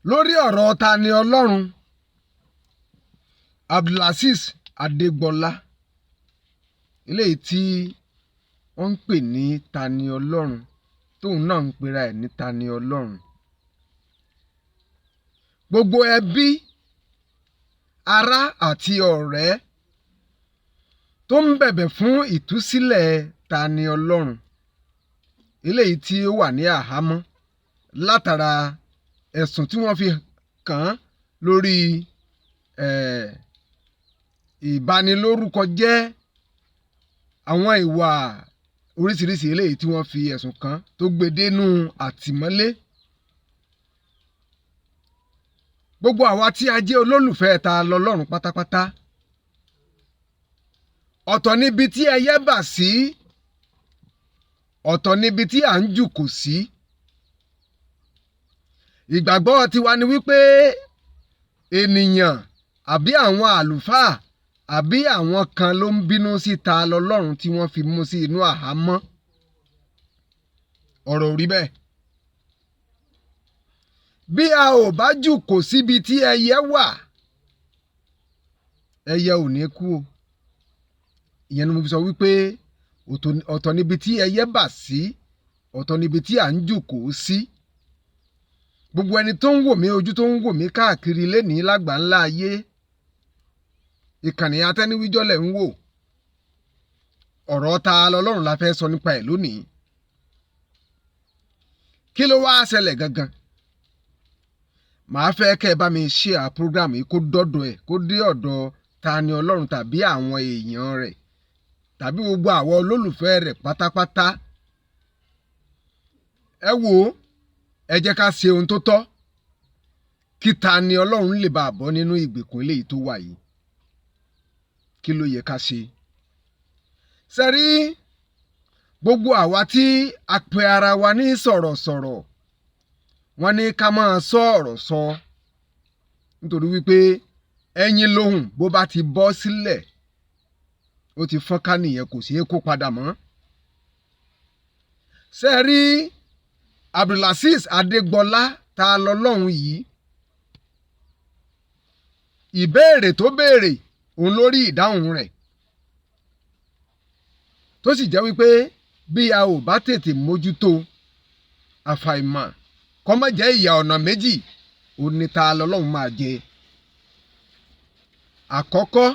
lórí ọ̀rọ̀ Tani Ọlọ́run Abdulazeez Adégbọlá eléyìí tí wọ́n ń pè ní Tani Ọlọ́run tóun náà ń pera ẹ̀ ní Tani Ọlọ́run. Gbogbo ẹbí ará àti ọ̀rẹ́ tó ń bẹ̀bẹ̀ fún ìtúsílẹ̀ Tani Ọlọ́run eléyìí tí ó wà ní àhámọ́ látara ẹ̀sùn tí wọ́n fi kàn án lórí ìbanilórúkọ jẹ́ àwọn ìwà oríṣiríṣi eléyìí tí wọ́n fi ẹ̀sùn kàn tó gbé dénú àtìmọ́lé. Gbogbo àwa tí a jẹ́ olólùfẹ́ Ta lọ́lọ́run pátápátá ọ̀tọ̀ níbi tí ẹyẹ bà sí ọ̀tọ̀ níbi tí à ń jùkò sí. Ìgbàgbọ́ tiwa ni wípé ènìyàn àbí àwọn àlùfáà àbí àwọn kan ló ń bínú sí Ta lọ́lọ́run tí wọ́n fi mú sí inú àhámọ́. Ọ̀rọ̀ ò rí bẹ́ẹ̀. Bí a ò bá jùkò síbi tí ẹyẹ wà ẹyẹ ò ní kú o. Ìyẹn ni mo fi sọ wípé ọ̀tọ̀ níbi tí ẹyẹ bà sí ọ̀tọ̀ níbi tí à ń jùkò sí. Gbogbo ẹni tó ń wò mí ojú tó ń wò mí káàkiri lénìí lágbàńlá ayé ìkànnì Atẹ́níwíjọ́ lẹ̀ ń wò. Ọ̀rọ̀ Ta lọ́lọ́run la fẹ́ sọ nípa ẹ̀ lónìí. Kí ló wá ṣẹlẹ̀ gangan? Màá fẹ́ kẹ́ ẹ bá mi share program yìí kó dọ́dọ̀ ẹ̀ kó dé ọ̀dọ̀ Tani Ọlọ́run tàbí àwọn èèyàn rẹ̀ tàbí gbogbo àwọn olólùfẹ́ rẹ̀ pátápátá. Ẹ wò ó, ẹ jẹ́ ká ṣe ohun tó tọ́ kí Tani Ọlọ́run lè bá a bọ́ nínú ìgbèkùn eléyìí tó wà yìí. Kí ló yẹ ká ṣe? Sẹ́rí gbogbo àwa tí a pe ara wa ní sọ̀rọ̀sọ̀rọ̀ wọ́n ní ká máa sọ ọ̀rọ̀ sọ nítorí wípé ẹyin lóhùn bó bá ti bọ́ sílẹ̀ ó ti fọ́nká nìyẹn kò ṣeé kó padà mọ́. Sẹ́rí Abdulazeez Adégbọlá Ta lọ́lọ́run yìí ìbéèrè tó béèrè òun lórí ìdáhùn rẹ̀ tó sì jẹ́ wípé bí a ò bá tètè mójútó àfàìmọ̀ kó má jẹ́ ìyà ọ̀nà méjì òun ni Ta lọ́lọ́run máa jẹ. Àkọ́kọ́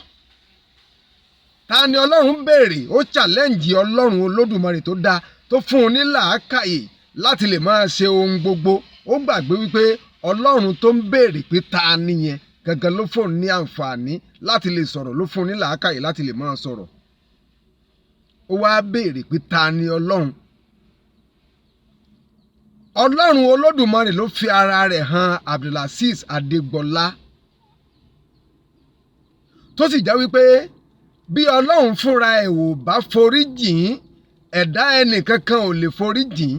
Tani Ọlọ́run béèrè ó challenge Ọlọ́run Olódùmarè tó dá tó fún un ní làákàyè láti lè máa ṣe ohun gbogbo. Ó gbàgbé wípé Ọlọ́run tó ń béèrè pé ta nìyẹn gangan ló fún un ní àǹfààní láti lè sọ̀rọ̀ ló fún un ní làákàyè láti lè máa sọ̀rọ̀. Ó wá béèrè pé ta ni Ọlọ́run. Ọlọ́run Olódùmarè ló fi ara rẹ̀ hàn Abdulazeez Adégbọlá tó sì jẹ́ wípé bí Ọlọ́run fúnra ẹ̀ ò bá forí jìn ẹ̀dá ẹnìkankan ò lè forí jìn.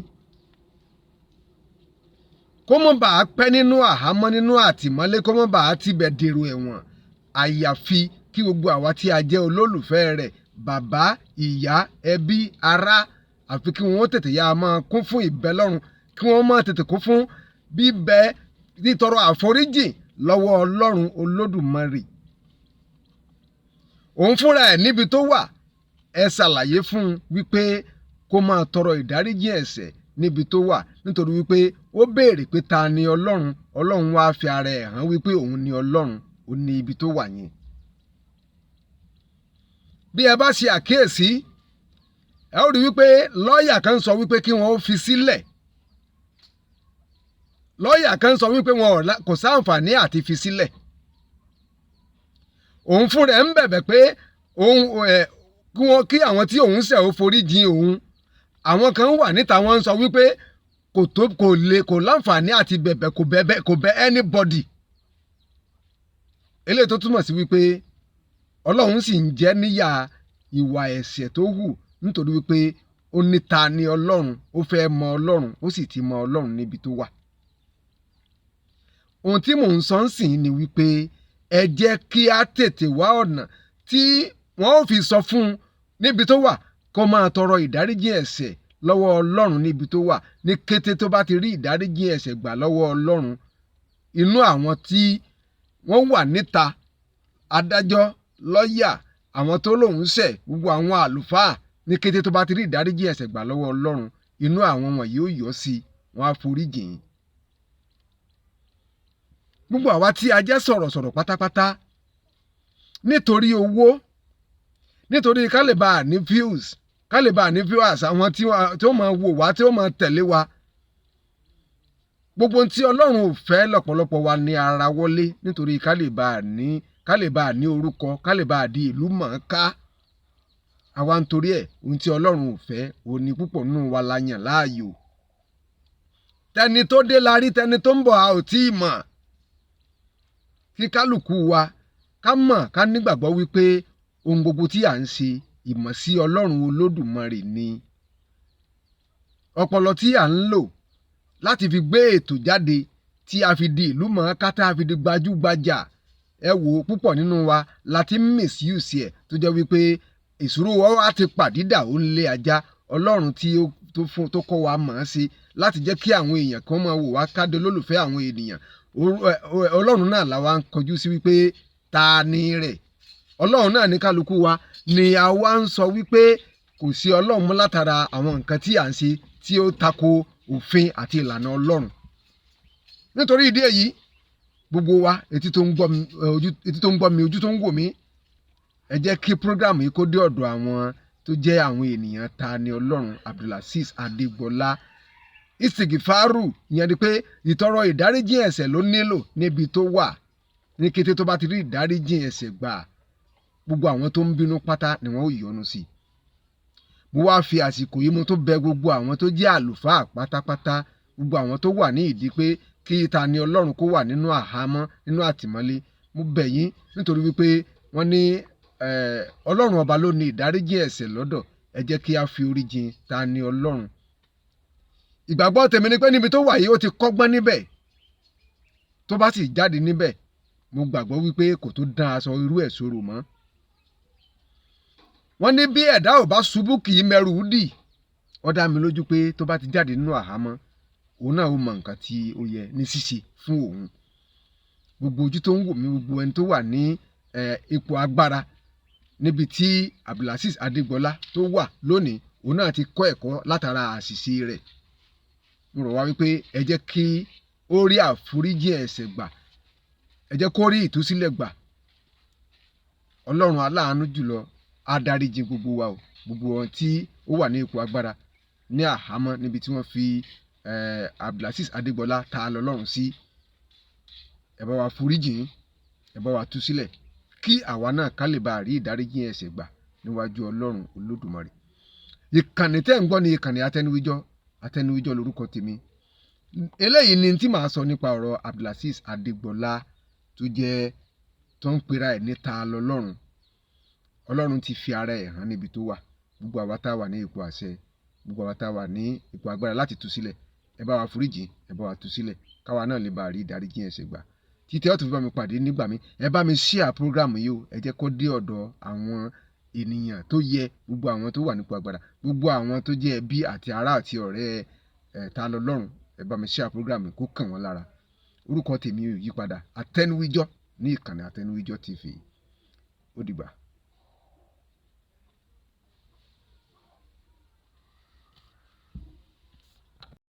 Kó mọ́ bàá pẹ́ nínú àhámọ́ nínú àtìmọ́lé kó mọ́ bàá tibẹ̀ dèrò ẹ̀wọ̀n àyàfi kí gbogbo àwa tí a jẹ́ olólùfẹ́ rẹ̀ bàbá ìyá ẹbí ará àfi kí wọ́n tètè yá máa kún fún ìbẹ́lọ́run kí wọ́n máa tètè kún fún bíbẹ̀ títọrọ àforíjì lọ́wọ́ Ọlọ́run Olódùmarè. Òun fúnra ẹ̀ níbi tó wà ẹ ṣàlàyé fún un wípé kó máa tọrọ ìdáríjì ẹ̀ṣẹ̀ níbi tó wà nítorí wípé ó béèrè pé ta ni Ọlọ́run. Ọlọ́run wá fi ara ẹ̀ hàn wípé òun ni Ọlọ́run ó ní ibi tó wà yẹn. Bí ẹ bá ṣe àkíyèsí ẹ ó rí wípé lọ́ọ̀yà kan sọ wípé kí wọ́n ó fi sílẹ̀. Lọ́ọ̀yà kan sọ wípé wọn kò sáǹfààní àti fi sílẹ̀. Òun fún rẹ̀ ń bẹ̀bẹ̀ pé kí àwọn tí òun ṣẹ̀ ó forí jìn òun. Àwọn kan wà níta wọ́n ń sọ wípé kò láǹfààní àti bẹ̀bẹ̀ kò bẹ̀ anybody. Eléyìí tó túmọ̀ sí wípé Ọlọ́run sì ń jẹ níyà ìwà ẹ̀ṣẹ̀ tó hù nítorí wípé ó ní ta ni Ọlọ́run ó fẹ́ mọ Ọlọ́run ó sì ti mọ Ọlọ́run níbi tó wà. Ohun tí mò ń sọ ń sìn ni wípé ẹ jẹ́ kí á tètè wá ọ̀nà tí wọ́n ó fi sọ fún un níbi tó wà kó máa tọrọ ìdáríjì ẹ̀ṣẹ̀ lọ́wọ́ Ọlọ́run níbi tó wà. Ní kété tó bá ti rí ìdáríjì ẹ̀ṣẹ̀ gbà lọ́wọ́ Ọlọ́run inú àwọn tí wọ́n wà níta, adájọ́, lọ́ọ̀yà, àwọn tó lòun ṣẹ̀, gbogbo àwọn àlùfáà, ní kété tó bá ti rí ìdáríjì ẹ̀ṣẹ̀ gbà lọ́wọ́ Ọlọ́run, inú àwọn wọ̀nyí ó yọ́ sí i, wọ́n á foríjìn ín. Gbogbo àwa tí a jẹ́ sọ̀rọ̀sọ̀rọ̀ pátápátá, nítorí owó, nítorí ká lè bá a ní views, ká lè bá a ní viewers, àwọn tí ó máa wò wá, tí ó máa tẹ̀lé wa, gbogbo tí Ọlọ́run ò fẹ́ lọ́pọ̀lọpọ̀ wa ni ara wọlé, nítorí ká lè bá a ní orúkọ, ká lè bá a di ìlú mọ̀ọ́ká. Àwa ń torí ẹ̀, ohun tí Ọlọ́run ò fẹ́, òun ni púpọ̀ nínú wa la yàn láàyò. Tẹni tó dé la rí, tẹni tó ń bọ̀ a ò tí ì mọ̀. Kí kálukú wa ká mọ̀, ká nígbàgbọ́ wípé ohun gbogbo tí à ń ṣe, ìmọ̀ sí Ọlọ́run Olódùmarè ni. Ọpọlọ tí à ń lò láti fi gbé ètò jáde, tí a fi di ìlú mọ̀ọ́ká, tá a fi di gbajúgbajà, ẹ wò ó, púpọ̀ nínú wa láti misuse ẹ̀, tó jẹ́ wípé ìṣòro wa ti pàdídà ó ń lé ajá. Ọlọ́run tó kọ́ wa mọ̀ ọ́n sí láti jẹ́ kí àwọn èèyàn kan máa wò wá ká di olólùfẹ́ àwọn ènìyàn. Ọlọ́run náà la wá ń kọjú sí wípé ta ni rẹ̀. Ọlọ́run náà ní kálukú wa ni a wá ń sọ wípé kò sí Ọlọ́run mọ́ látara àwọn nǹkan tí à ń ṣe tí ó tako òfin àti ìlànà Ọlọ́run. Nítorí ìdí èyí, gbogbo wa, etí tó ń gbọ́ mi, ojú tó ń wò mí, ẹ jẹ́ kí program yìí kó dé ọ̀dọ̀ àwọn tó jẹ́ àwọn ènìyàn Tani Ọlọ́run Abdulazeez Adégbọlá. Ìsìgìfárù ìyẹn ni pé ìtọrọ ìdáríjì ẹ̀ṣẹ̀ ló nílò níbi tó wà. Ní kété tó bá ti rí ìdáríjì ẹ̀ṣẹ̀ gbà, gbogbo àwọn tó ń bínú pátá ni wọ́n ó yọ́nú sí i. Mo wá fi àsìkò yìí mo tó bẹ gbogbo àwọn tó jẹ́ àlùfáà pátápátá, gbogbo àwọn tó wà ní ìdí pé kí Tani Ọlọ́run kó wà nínú àhámọ́, nínú àtìmọ́lé. Mo bẹ̀ yín nítorí wípé wọ́n ní Ọlọ́run ọba ló ní ìdáríjì ẹ̀ṣẹ̀ lọ́dọ̀. Ẹ jẹ́ kí a fi orí jìn Tani Ọlọ́run. Ìgbàgbọ́ tèmi ni pé níbi tó wà yìí ó ti kọ́gbọ́n níbẹ̀. Tó bá sì jáde níbẹ̀, mo gbàgbọ́ wípé kò tó dán aṣọ irú ẹ̀ sóró mọ́. Wọ́n ní bí ẹ̀dá ò bá ṣubú kì í mẹ́rù dì. Ó dá mi lójú pé tó bá ti jáde nínú àhámọ́, òun náà ó mọ nǹkan tí ó yẹ ní ṣíṣe fún òun. Gbogbo ojú tó ń wò mí, gbogbo ẹni tó wà ní ipò agbára níbi tí Abdulazeez Adégbọlá tó wà lónìí, òun náà ti kọ́ ẹ̀kọ́ látara àṣìṣe rẹ̀. Mo rọ̀ wá wípé ẹ jẹ́ kí ó rí àforíjì ẹ̀ṣẹ̀ gbà, ẹ jẹ́ kó rí ìtúsílẹ̀ gbà. Ọlọ́run aláàánú jùlọ á dáríjì gbogbo wa o, gbogbo wọn tí ó wà ní ipò agbára ní àhámọ́ níbi tí wọ́n fi Abdulazeez Adégbọlá ta lọ́lọ́run sí. Ẹ bá wa foríjìn, ẹ bá wa tú sílẹ̀, kí àwa náà ká lè bá rí ìdáríjì ẹ̀ṣẹ̀ gbà níwájú Ọlọ́run Olódùmarè. Ìkànnì tẹ́ ń gbọ́ ní ìkànnì Àtẹnuwíjọ́ lórúkọ tèmi. Eléyìí ni tí màá sọ nípa ọ̀rọ̀ Abdulazeez Adégbọlá tó ń pera ẹ̀ ní ta lọ́lọ́run. Ọlọ́run ti fi ara ẹ̀ hàn níbi tó wà. Gbogbo àwa tá wà ní ipò àṣẹ, gbogbo àwa tá wà ní ipò agbára láti tú sílẹ̀, ẹ bá wa foríjìn, ẹ bá wa tú sílẹ̀, káwa náà lè bá rí ìdáríjì ẹ̀ṣẹ̀ gbà. Títí ẹ ó tún fi bá mi pàdé nígbà mi, ẹ bá mi share program yìí o, ẹ jẹ́ kó dé ọ̀dọ̀ àwọn ènìyàn tó yẹ, gbogbo àwọn tó wà nípò agbára, gbogbo àwọn tó jẹ́ ẹbí àti ará àti ọ̀rẹ́ ta lọ́lọ́run. Ẹ bá mi share program yìí kó kàn wọ́n lára. Orúkọ tèmi ò yí padà, Àtẹnuwíjọ́ ní ìkànnì Àtẹnuwíjọ́ TV. Ó dìgbà.